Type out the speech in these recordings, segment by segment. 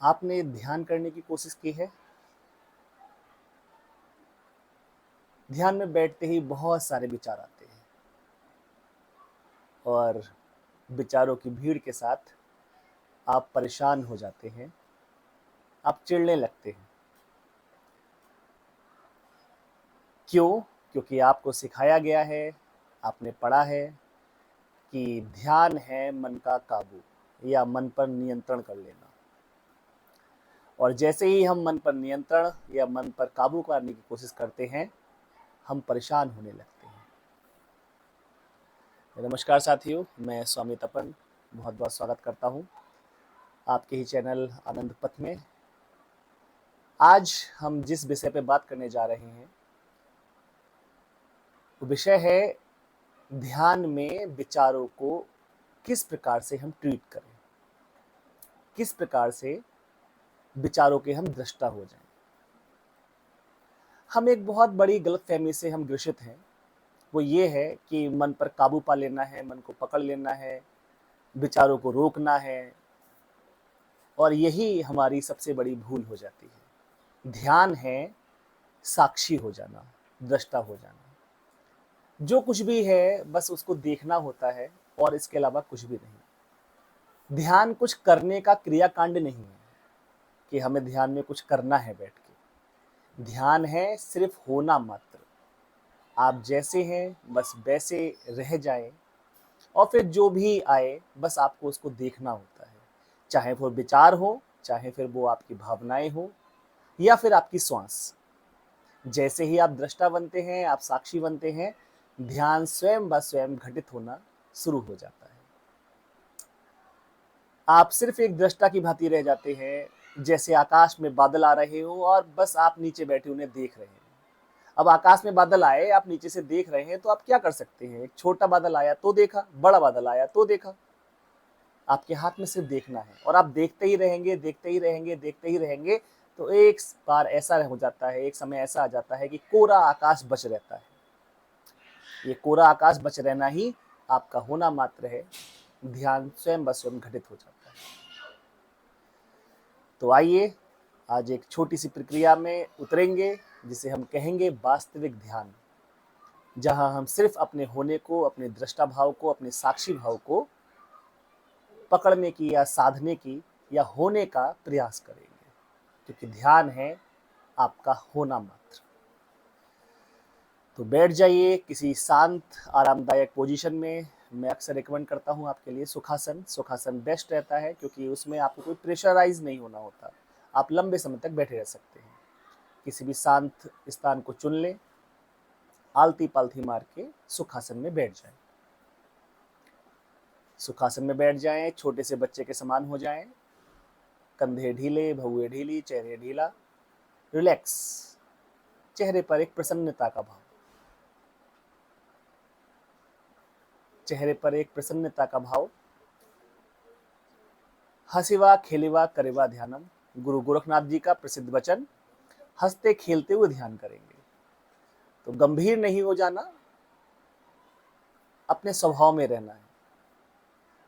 आपने ध्यान करने की कोशिश की है? ध्यान में बैठते ही बहुत सारे विचार आते हैं और विचारों की भीड़ के साथ आप परेशान हो जाते हैं, आप चिढ़ने लगते हैं। क्यों? क्योंकि आपको सिखाया गया है, आपने पढ़ा है कि ध्यान है मन का काबू या मन पर नियंत्रण कर लेना। और जैसे ही हम मन पर नियंत्रण या मन पर काबू करने की कोशिश करते हैं, हम परेशान होने लगते हैं। नमस्कार साथियों, मैं स्वामी तपन बहुत बहुत स्वागत करता हूँ आपके ही चैनल आनंद पथ में। आज हम जिस विषय पे बात करने जा रहे हैं वो विषय है ध्यान में विचारों को किस प्रकार से हम ट्रीट करें, किस प्रकार से विचारों के हम दृष्टा हो जाएं। हम एक बहुत बड़ी गलतफहमी से हम ग्रसित हैं, वो ये है कि मन पर काबू पा लेना है, मन को पकड़ लेना है, विचारों को रोकना है, और यही हमारी सबसे बड़ी भूल हो जाती है। ध्यान है साक्षी हो जाना, दृष्टा हो जाना। जो कुछ भी है बस उसको देखना होता है और इसके अलावा कुछ भी नहीं। ध्यान कुछ करने का क्रियाकांड नहीं है कि हमें ध्यान में कुछ करना है बैठ के। ध्यान है सिर्फ होना मात्र। आप जैसे हैं बस वैसे रह जाएं और फिर जो भी आए बस आपको उसको देखना होता है, चाहे वो विचार हो, चाहे फिर वो आपकी भावनाएं हो या फिर आपकी श्वास। जैसे ही आप दृष्टा बनते हैं, आप साक्षी बनते हैं, ध्यान स्वयं ब स्वयं घटित होना शुरू हो जाता है। आप सिर्फ एक दृष्टा की भांति रह जाते हैं, जैसे आकाश में बादल आ रहे हो और बस आप नीचे बैठे उन्हें देख रहे हैं। अब आकाश में बादल आए, आप नीचे से देख रहे हैं, तो आप क्या कर सकते हैं? एक छोटा बादल आया तो देखा, बड़ा बादल आया तो देखा। आपके हाथ में सिर्फ देखना है और आप देखते ही रहेंगे, देखते ही रहेंगे, देखते ही रहेंगे। तो एक बार ऐसा हो जाता है, एक समय ऐसा आ जाता है कि कोरा आकाश बच रहता है। ये कोरा आकाश बच रहना ही आपका होना मात्र है। ध्यान स्वयं ब स्वयं घटित हो जाता है। तो आइए आज एक छोटी सी प्रक्रिया में उतरेंगे जिसे हम कहेंगे वास्तविक ध्यान, जहां हम सिर्फ अपने होने को, अपने दृष्टा भाव को, अपने साक्षी भाव को पकड़ने की या साधने की या होने का प्रयास करेंगे, क्योंकि ध्यान है आपका होना मात्र। तो बैठ जाइए किसी शांत आरामदायक पोजीशन में। मैं अक्सर रिकमेंड करता हूँ आपके लिए सुखासन। सुखासन बेस्ट रहता है क्योंकि उसमें आपको कोई प्रेशराइज नहीं होना होता, आप लंबे समय तक बैठे रह सकते हैं। किसी भी शांत स्थान को चुन लें, आलती पालती मार के सुखासन में बैठ जाएं। सुखासन में बैठ जाएं, छोटे से बच्चे के समान हो जाएं, कंधे ढीले, भौए ढीली, चेहरे ढीला, रिलैक्स। चेहरे पर एक प्रसन्नता का भाव, चेहरे पर एक प्रसन्नता का भाव। हसिवा खेलिवा करेवा ध्यानम, गुरु गोरखनाथ जी का प्रसिद्ध वचन। हंसते खेलते हुए ध्यान करेंगे। तो गंभीर नहीं हो जाना, अपने स्वभाव में रहना है।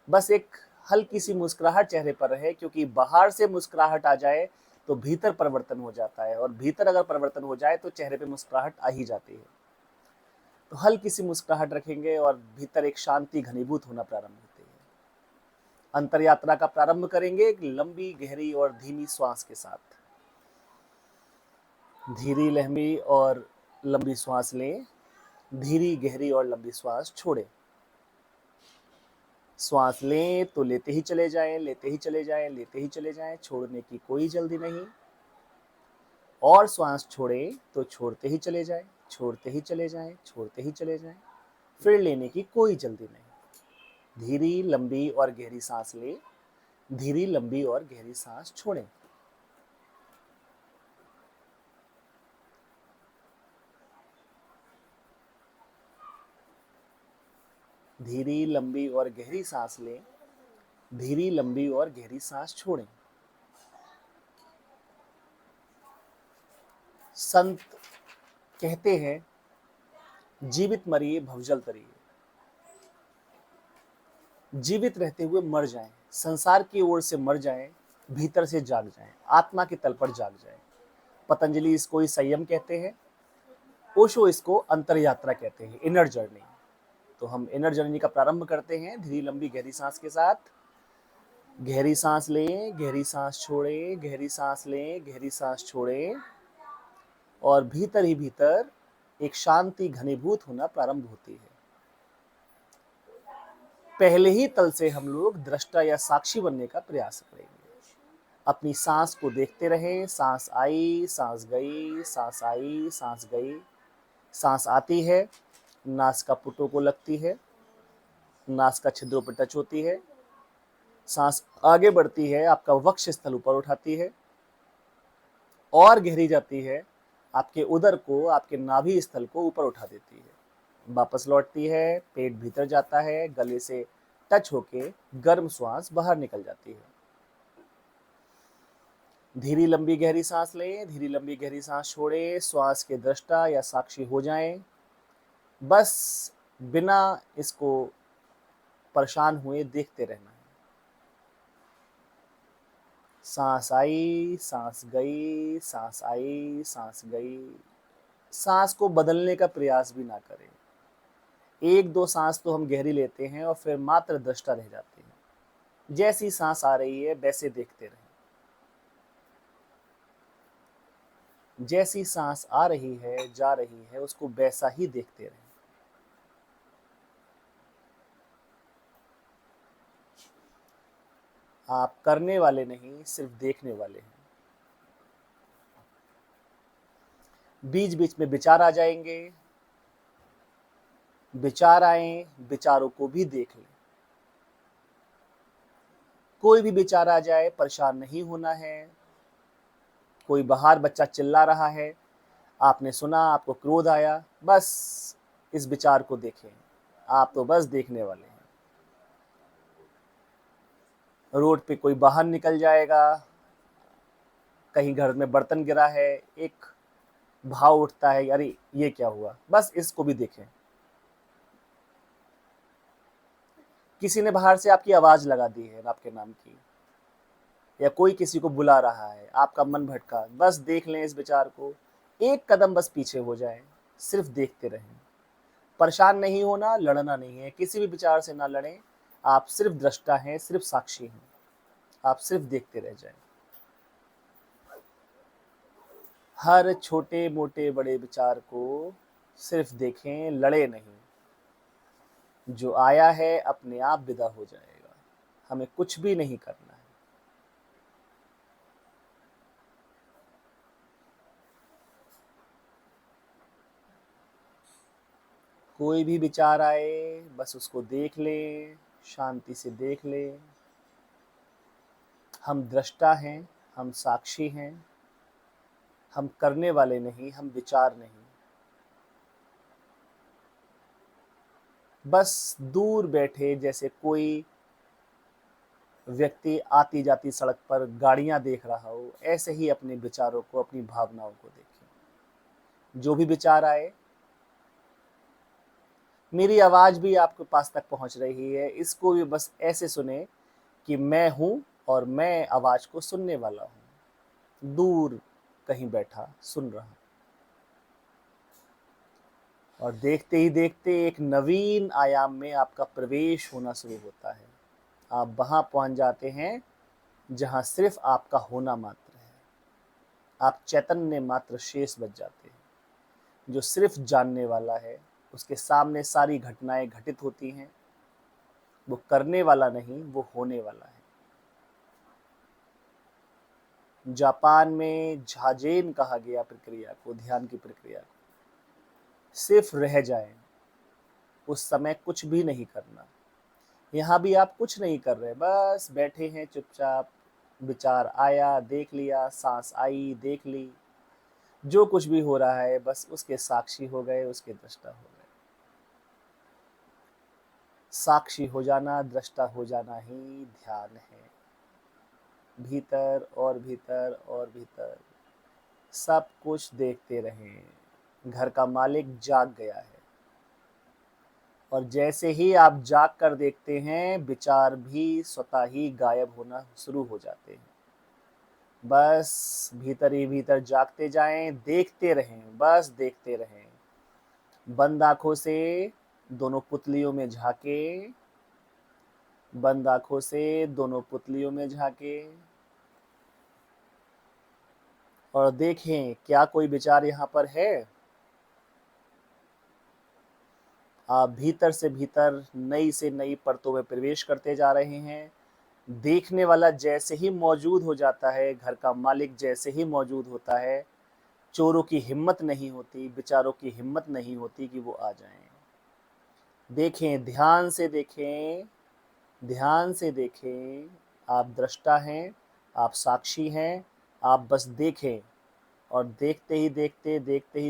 बस एक हल्की सी मुस्कुराहट चेहरे पर रहे, क्योंकि बाहर से मुस्कुराहट आ जाए तो भीतर परिवर्तन हो जाता है, और भीतर अगर परिवर्तन हो जाए तो चेहरे पे मुस्कुराहट आ ही जाती है। तो हल्की सी मुस्कुराहट रखेंगे और भीतर एक शांति घनीभूत होना प्रारंभ होती है। अंतर यात्रा का प्रारंभ करेंगे एक लंबी, गहरी और धीमी श्वास के साथ। धीरी, लंबी और लंबी श्वास लें, धीरी, गहरी और लंबी श्वास छोड़ें। श्वास लें तो लेते ही चले जाएं, लेते ही चले जाएं, लेते ही चले जाएं, छोड़ने की कोई जल्दी नहीं। और श्वास छोड़ें तो छोड़ते ही चले जाएं, छोड़ते ही चले जाएं, छोड़ते ही चले जाएं। फिर लेने की कोई जल्दी नहीं। धीरी, लंबी और गहरी सांस लें, धीरी, लंबी और गहरी सांस छोड़ें। धीरी, लंबी और गहरी सांस लें, धीरी, लंबी और गहरी सांस छोड़ें। संत कहते हैं, जीवित मरिए भवजल तरिए। जीवित रहते हुए मर जाएं, संसार की ओर से मर जाएं, भीतर से जाग जाएं, आत्मा के तल पर जाग जाएं। पतंजलि इसको ही संयम कहते हैं, ओशो इसको अंतर यात्रा कहते हैं, इनर जर्नी। तो हम इनर जर्नी का प्रारंभ करते हैं धीरी लंबी गहरी सांस के साथ। गहरी सांस लें, गहरी सांस छोड़ें, गहरी सांस लें, गहरी सांस छोड़ें, और भीतर ही भीतर एक शांति घनीभूत होना प्रारंभ होती है। पहले ही तल से हम लोग दृष्टा या साक्षी बनने का प्रयास करेंगे। अपनी सांस को देखते रहें, सांस आई, सांस गई, सांस आई, सांस गई। सांस आती है, नासिका पुटों को लगती है, नासिका छिद्रों पर टच होती है। सांस आगे बढ़ती है, आपका वक्ष स्थल ऊपर उठाती है, और गहरी जाती है, आपके उदर को, आपके नाभि स्थल को ऊपर उठा देती है। वापस लौटती है, पेट भीतर जाता है, गले से टच होके गर्म श्वास बाहर निकल जाती है। धीरी लंबी गहरी सांस लें, धीरी लंबी गहरी सांस छोड़ें, श्वास के दृष्टा या साक्षी हो जाएं। बस बिना इसको परेशान हुए देखते रहना है। सांस आई, सांस गई, सांस आई, सांस गई। सांस को बदलने का प्रयास भी ना करें। एक दो सांस तो हम गहरी लेते हैं और फिर मात्र दृष्टा रह जाते हैं। जैसी सांस आ रही है वैसे देखते रहें। जैसी सांस आ रही है, जा रही है, उसको वैसा ही देखते रहें। आप करने वाले नहीं, सिर्फ देखने वाले हैं। बीच बीच में विचार आ जाएंगे, विचार आए, विचारों को भी देख लें। कोई भी विचार आ जाए, परेशान नहीं होना है। कोई बाहर बच्चा चिल्ला रहा है, आपने सुना, आपको क्रोध आया, बस इस विचार को देखें। आप तो बस देखने वाले हैं। रोड पे कोई बाहर निकल जाएगा, कहीं घर में बर्तन गिरा है, एक भाव उठता है, अरे ये क्या हुआ, बस इसको भी देखें। किसी ने बाहर से आपकी आवाज लगा दी है आपके नाम की, या कोई किसी को बुला रहा है, आपका मन भटका, बस देख लें इस विचार को। एक कदम बस पीछे हो जाएं, सिर्फ देखते रहें। परेशान नहीं होना, लड़ना नहीं है, किसी भी विचार से ना लड़ें। आप सिर्फ दृष्टा हैं, सिर्फ साक्षी हैं। आप सिर्फ देखते रह जाएं। हर छोटे मोटे बड़े विचार को सिर्फ देखें, लड़े नहीं। जो आया है अपने आप विदा हो जाएगा। हमें कुछ भी नहीं करना है। कोई भी विचार आए, बस उसको देख लें, शांति से देख लें। हम दृष्टा हैं, हम साक्षी हैं। हम करने वाले नहीं, हम विचार नहीं। बस दूर बैठे, जैसे कोई व्यक्ति आती जाती सड़क पर गाड़ियां देख रहा हो, ऐसे ही अपने विचारों को, अपनी भावनाओं को देखें। जो भी विचार आए, मेरी आवाज भी आपके पास तक पहुंच रही है, इसको भी बस ऐसे सुने कि मैं हूं और मैं आवाज को सुनने वाला हूं, दूर कहीं बैठा सुन रहा हूं। और देखते ही देखते एक नवीन आयाम में आपका प्रवेश होना शुरू होता है। आप वहां पहुंच जाते हैं जहां सिर्फ आपका होना मात्र है। आप चैतन्य मात्र शेष बच जाते हैं, जो सिर्फ जानने वाला है। उसके सामने सारी घटनाएं घटित होती हैं। वो करने वाला नहीं, वो होने वाला है। जापान में झाजेन कहा गया प्रक्रिया को, ध्यान की प्रक्रिया को। सिर्फ रह जाएं, उस समय कुछ भी नहीं करना। यहाँ भी आप कुछ नहीं कर रहे, बस बैठे हैं चुपचाप। विचार आया, देख लिया, सांस आई, देख ली। जो कुछ भी हो रहा है बस उसके साक्षी हो गए, उसके दृष्टा हो गए। साक्षी हो जाना, दृष्टा हो जाना ही ध्यान है। भीतर और भीतर और भीतर सब कुछ देखते रहें। घर का मालिक जाग गया है, और जैसे ही आप जाग कर देखते हैं, विचार भी स्वतः ही गायब होना शुरू हो जाते हैं। बस भीतर ही भीतर जागते जाएं, देखते रहें, बस देखते रहें। बंद आंखों से दोनों पुतलियों में झांके, बंद आंखों से दोनों पुतलियों में झांके और देखें क्या कोई विचार यहाँ पर है। आप भीतर से भीतर नई से नई परतों में प्रवेश करते जा रहे हैं। देखने वाला जैसे ही मौजूद हो जाता है, घर का मालिक जैसे ही मौजूद होता है, चोरों की हिम्मत नहीं होती, विचारों की हिम्मत नहीं होती कि वो आ जाएं। देखें, ध्यान से देखें, ध्यान से देखें। आप दृष्टा हैं, आप साक्षी हैं, आप बस देखें और देखते ही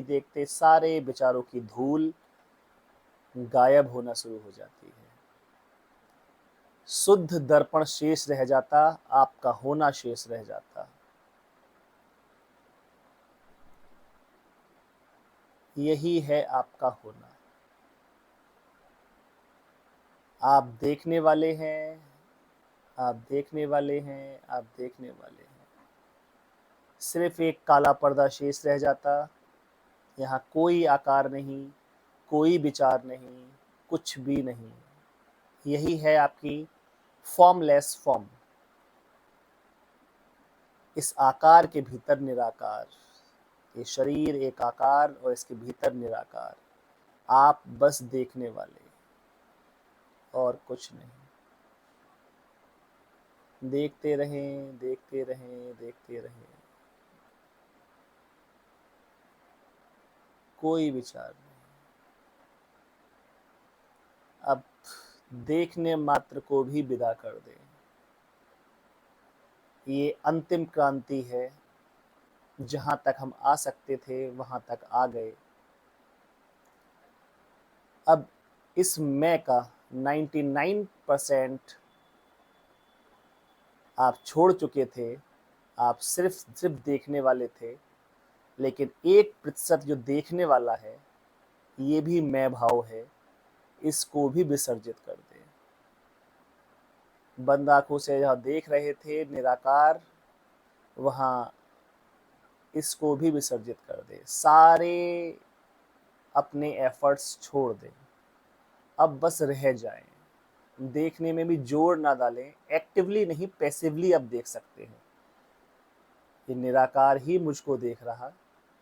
देखते सारे विचारों की धूल गायब होना शुरू हो जाती है। शुद्ध दर्पण शेष रह जाता, आपका होना शेष रह जाता। यही है आपका होना। आप देखने वाले हैं, आप देखने वाले हैं, आप देखने वाले हैं। सिर्फ एक काला पर्दा शेष रह जाता। यहाँ कोई आकार नहीं, कोई विचार नहीं, कुछ भी नहीं। यही है आपकी फॉर्मलेस फॉर्म। इस आकार के भीतर निराकार। ये शरीर एक आकार और इसके भीतर निराकार। आप बस देखने वाले और कुछ नहीं। देखते रहें, देखते रहें, देखते रहें। कोई विचार नहीं। अब देखने मात्र को भी विदा कर दें। ये अंतिम क्रांति है। जहां तक हम आ सकते थे वहां तक आ गए। अब इस मैं का 99% आप छोड़ चुके थे। आप सिर्फ देखने वाले थे। लेकिन 1% जो देखने वाला है, ये भी मैं भाव है। इसको भी विसर्जित कर दें। बंद आंखों से जहाँ देख रहे थे निराकार, वहाँ इसको भी विसर्जित कर दें। सारे अपने एफर्ट्स छोड़ दें। अब बस रह जाएं। देखने में भी जोर ना डालें। एक्टिवली नहीं, पैसिवली अब देख सकते हैं। ये निराकार ही मुझको देख रहा।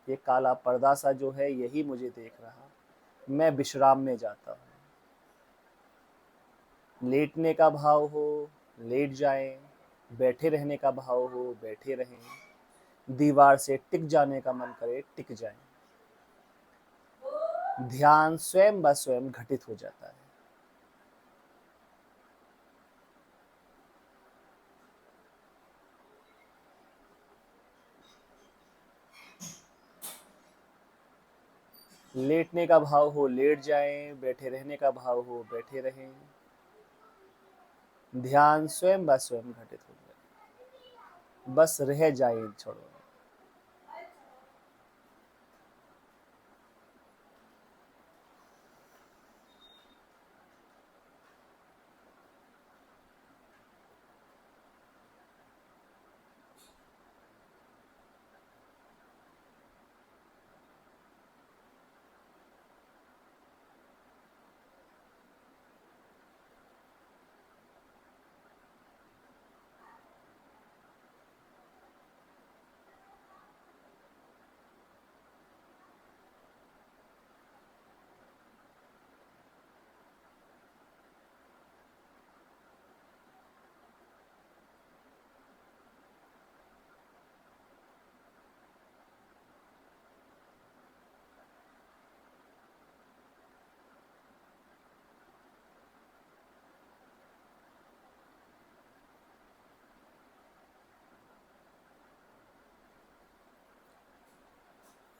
ये काला पर्दा सा जो है यही मुझे देख रहा। मैं विश्राम में जाता हूँ। लेटने का भाव हो, लेट जाएं। बैठे रहने का भाव हो, बैठे रहें। दीवार से टिक जाने का मन करे, टिक जाएं। ध्यान स्वयं ब स्वयं घटित हो जाता है। लेटने का भाव हो, लेट जाएं। बैठे रहने का भाव हो, बैठे रहें। ध्यान स्वयं ब स्वयं घटित हो जाए। बस रह जाए, छोड़ो।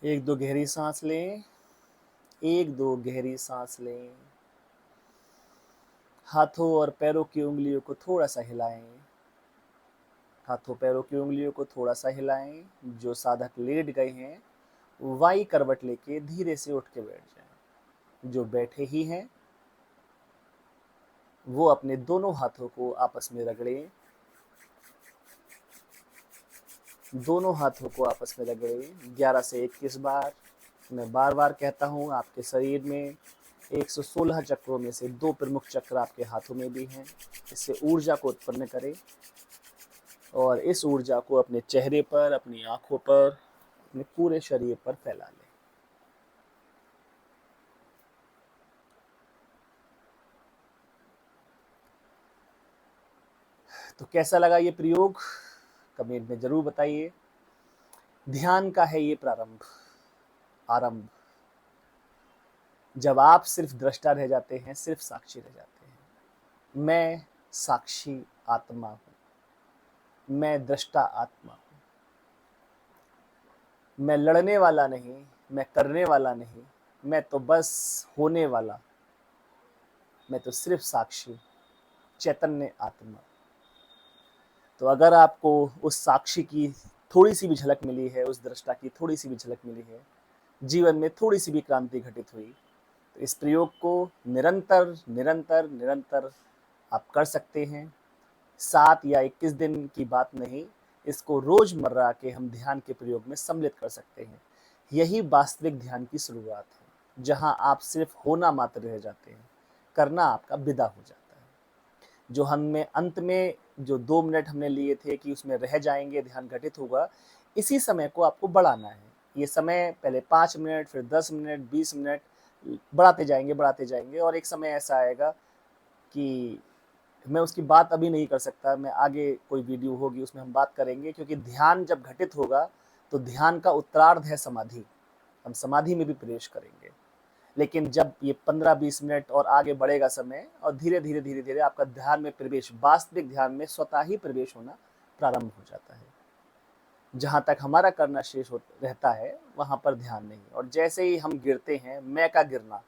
एक दो गहरी सांस लें। एक दो गहरी सांस लें। हाथों और पैरों की उंगलियों को थोड़ा सा हिलाएं। हाथों पैरों की उंगलियों को थोड़ा सा हिलाएं। जो साधक लेट गए हैं, वाई करवट लेके धीरे से उठ के बैठ जाएं। जो बैठे ही हैं, वो अपने दोनों हाथों को आपस में रगड़ें। दोनों हाथों को आपस में रगड़े 11 से 21 बार। मैं बार बार कहता हूँ, आपके शरीर में 116 चक्रों में से 2 प्रमुख चक्र आपके हाथों में भी हैं। इससे ऊर्जा को उत्पन्न करें और इस ऊर्जा को अपने चेहरे पर, अपनी आंखों पर, अपने पूरे शरीर पर फैला लें। तो कैसा लगा ये प्रयोग, कमेंट में जरूर बताइए। ध्यान का है ये प्रारंभ, आरंभ, जब आप सिर्फ दृष्टा रह जाते हैं, सिर्फ साक्षी रह जाते हैं। मैं साक्षी आत्मा हूं, मैं दृष्टा आत्मा हूं, मैं लड़ने वाला नहीं, मैं करने वाला नहीं, मैं तो बस होने वाला, मैं तो सिर्फ साक्षी चैतन्य आत्मा। तो अगर आपको उस साक्षी की थोड़ी सी भी झलक मिली है, उस दृष्टा की थोड़ी सी भी झलक मिली है, जीवन में थोड़ी सी भी क्रांति घटित हुई, तो इस प्रयोग को निरंतर निरंतर निरंतर आप कर सकते हैं। 7 या 21 दिन की बात नहीं, इसको रोजमर्रा के हम ध्यान के प्रयोग में सम्मिलित कर सकते हैं। यही वास्तविक ध्यान की शुरुआत है, जहां आप सिर्फ होना मात्र रह जाते हैं, करना आपका विदा हो जाता है। जो हमें अंत में जो 2 मिनट हमने लिए थे कि उसमें रह जाएंगे, ध्यान घटित होगा, इसी समय को आपको बढ़ाना है। ये समय पहले 5 मिनट, फिर 10 मिनट, 20 मिनट बढ़ाते जाएंगे और एक समय ऐसा आएगा कि मैं उसकी बात अभी नहीं कर सकता, मैं आगे कोई वीडियो होगी उसमें हम बात करेंगे, क्योंकि ध्यान जब घटित होगा तो ध्यान का उत्तरार्ध है समाधि, हम समाधि में भी प्रवेश करेंगे। लेकिन जब ये 15-20 मिनट और आगे बढ़ेगा समय, और धीरे धीरे आपका ध्यान में प्रवेश, वास्तविक ध्यान में स्वतः ही प्रवेश होना प्रारंभ हो जाता है। जहाँ तक हमारा करना शेष रहता है वहाँ पर ध्यान नहीं, और जैसे ही हम गिरते हैं, मैं का गिरना,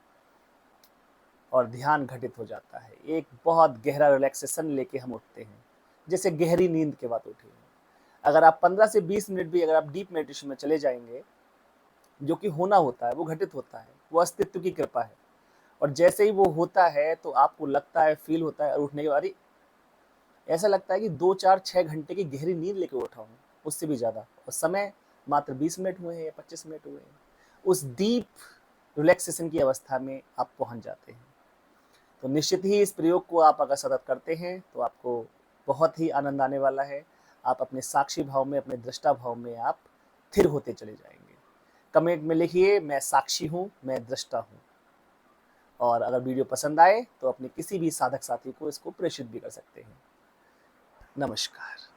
और ध्यान घटित हो जाता है। एक बहुत गहरा रिलैक्सेशन लेके हम उठते हैं, जैसे गहरी नींद के बाद उठे हैं। अगर आप 15 से 20 मिनट भी अगर आप डीप मेडिटेशन में चले जाएंगे, जो कि होना होता है, वो घटित होता है, वो अस्तित्व की कृपा है। और जैसे ही वो होता है तो आपको लगता है, फील होता है, और उठने के बाद ऐसा लगता है कि 2-4-6 घंटे की गहरी नींद लेके उठा हूँ, उससे भी ज़्यादा, और समय मात्र 20 मिनट हुए हैं या 25 मिनट हुए हैं। उस डीप रिलैक्सेशन की अवस्था में आप पहुँच जाते हैं। तो निश्चित ही इस प्रयोग को आप अगर सतत करते हैं तो आपको बहुत ही आनंद आने वाला है। आप अपने साक्षी भाव में, अपने दृष्टा भाव में आप स्थिर होते चले जाएंगे। कमेंट में लिखिए, मैं साक्षी हूँ, मैं दृष्टा हूँ। और अगर वीडियो पसंद आए तो अपने किसी भी साधक साथी को इसको प्रेषित भी कर सकते हैं। नमस्कार।